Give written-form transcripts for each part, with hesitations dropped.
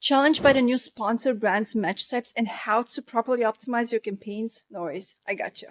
Challenged by the new sponsor brands match types and how to properly optimize your campaigns? No worries, I got you.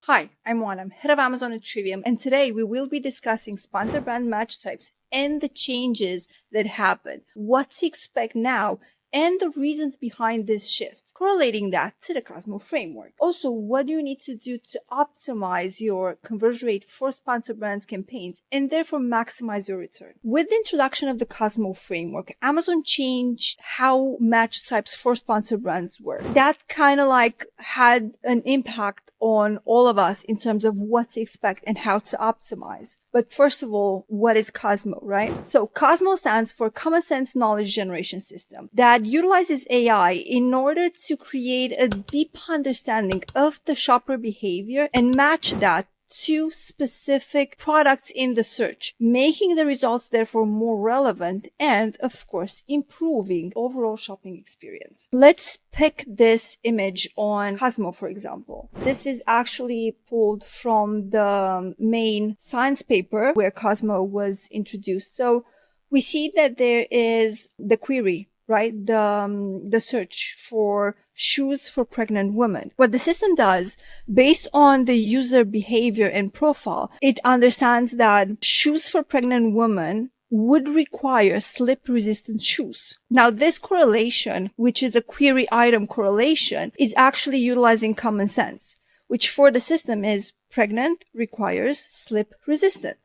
Hi, I'm Juan. I'm head of Amazon at Trivium, and today we will be discussing sponsor brand match types and the changes that happen, what to expect now, and the reasons behind this shift, correlating that to the COSMO framework. Also, what do you need to do to optimize your conversion rate for sponsor brands campaigns and therefore maximize your return? With the introduction of the COSMO framework, Amazon changed how match types for sponsor brands work. That kind of like had an impact on all of us in terms of what to expect and how to optimize. But first of all, what is COSMO, right? So COSMO stands for Common Sense Knowledge Generation System that utilizes AI in order to create a deep understanding of the shopper behavior and match that to specific products in the search, making the results therefore more relevant and, of course, improving overall shopping experience. Let's pick this image on COSMO, for example. This is actually pulled from the main science paper where COSMO was introduced. So we see that there is the query, right? The search for shoes for pregnant women. What the system does, based on the user behavior and profile, it understands that shoes for pregnant women would require slip-resistant shoes. Now, this correlation, which is a query item correlation, is actually utilizing common sense, which for the system is pregnant requires slip-resistant.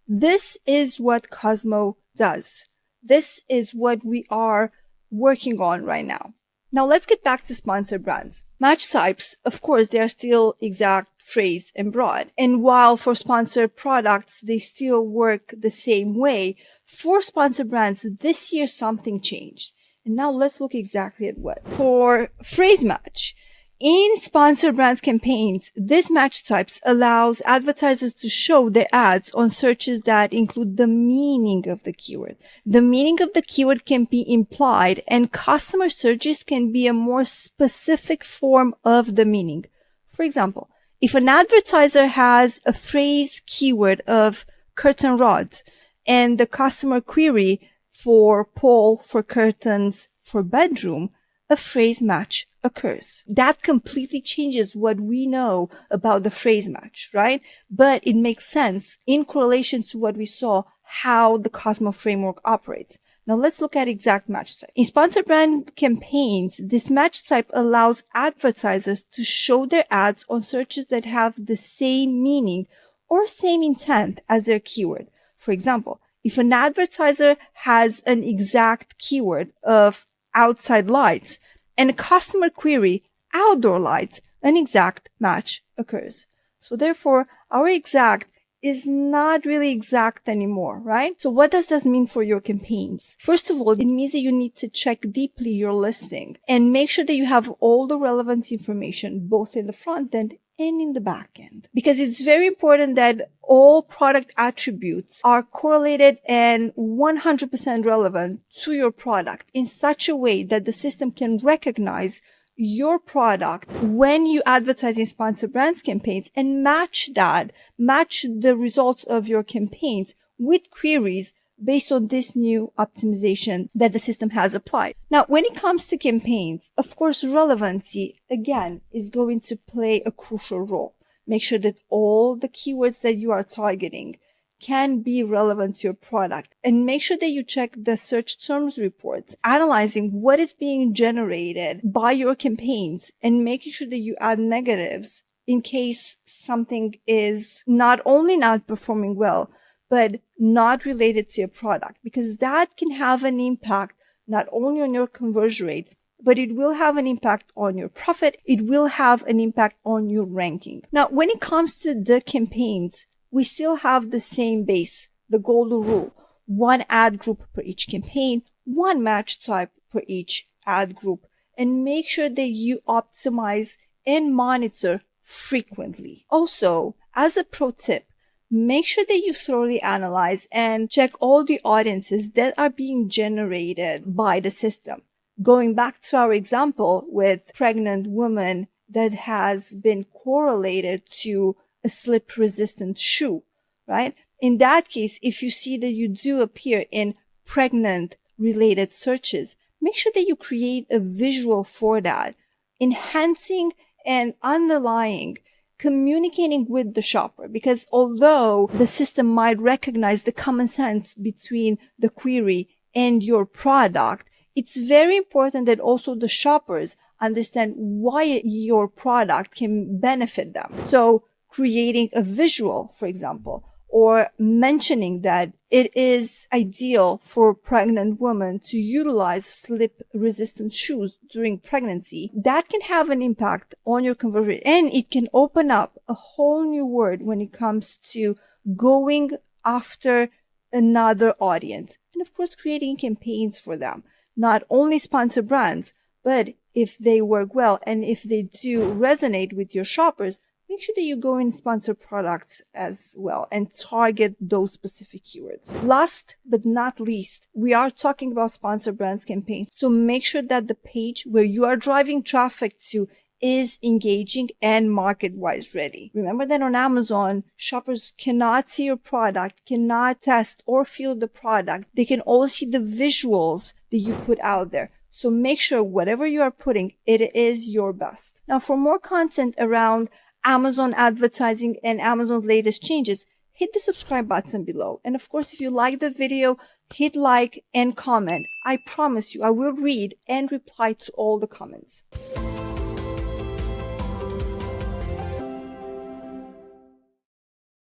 This is what COSMO does. This is what we are working on right now. Now let's get back to sponsor brands. Match types, of course, they are still exact, phrase, and broad. And while for sponsored products, they still work the same way, for sponsor brands, this year something changed. And now let's look exactly at what. For phrase match, in sponsor brands campaigns, this match types allows advertisers to show their ads on searches that include the meaning of the keyword. The meaning of the keyword can be implied, and customer searches can be a more specific form of the meaning. For example, if an advertiser has a phrase keyword of curtain rods and the customer query for pole for curtains for bedroom, a phrase match occurs. That completely changes what we know about the phrase match, right? But it makes sense in correlation to what we saw, how the COSMO framework operates. Now let's look at exact match type. In sponsor brand campaigns, this match type allows advertisers to show their ads on searches that have the same meaning or same intent as their keyword. For example, if an advertiser has an exact keyword of outside lights and a customer query outdoor lights, an exact match occurs. So therefore, our exact is not really exact anymore, right? So what does this mean for your campaigns? First of all, it means that you need to check deeply your listing and make sure that you have all the relevant information, both in the front end and in the back end. Because it's very important that all product attributes are correlated and 100% relevant to your product in such a way that the system can recognize your product when you advertise in sponsor brands campaigns and match the results of your campaigns with queries based on this new optimization that the system has applied. Now, when it comes to campaigns, of course, relevancy, again, is going to play a crucial role. Make sure that all the keywords that you are targeting can be relevant to your product, and make sure that you check the search terms reports, analyzing what is being generated by your campaigns and making sure that you add negatives in case something is not only not performing well, but not related to your product, because that can have an impact not only on your conversion rate, but it will have an impact on your profit. It will have an impact on your ranking. Now, when it comes to the campaigns, we still have the same base, the golden rule: one ad group per each campaign, one match type per each ad group, and make sure that you optimize and monitor frequently. Also, as a pro tip, make sure that you thoroughly analyze and check all the audiences that are being generated by the system. Going back to our example with pregnant woman that has been correlated to a slip-resistant shoe, right? In that case, if you see that you do appear in pregnant related searches, make sure that you create a visual for that, enhancing and underlying, communicating with the shopper. Because although the system might recognize the common sense between the query and your product, it's very important that also the shoppers understand why your product can benefit them. So creating a visual, for example, or mentioning that it is ideal for pregnant women to utilize slip-resistant shoes during pregnancy, that can have an impact on your conversion rate. And it can open up a whole new world when it comes to going after another audience. And of course, creating campaigns for them. Not only sponsor brands, but if they work well and if they do resonate with your shoppers, make sure that you go and sponsor products as well and target those specific keywords. Last but not least, we are talking about sponsor brands campaigns. So make sure that the page where you are driving traffic to is engaging and market-wise ready. Remember that on Amazon, shoppers cannot see your product, cannot test or feel the product. They can only see the visuals that you put out there. So make sure whatever you are putting, it is your best. Now, for more content around Amazon advertising and Amazon's latest changes, hit the subscribe button below. And of course, if you like the video, hit like and comment. I promise you, I will read and reply to all the comments.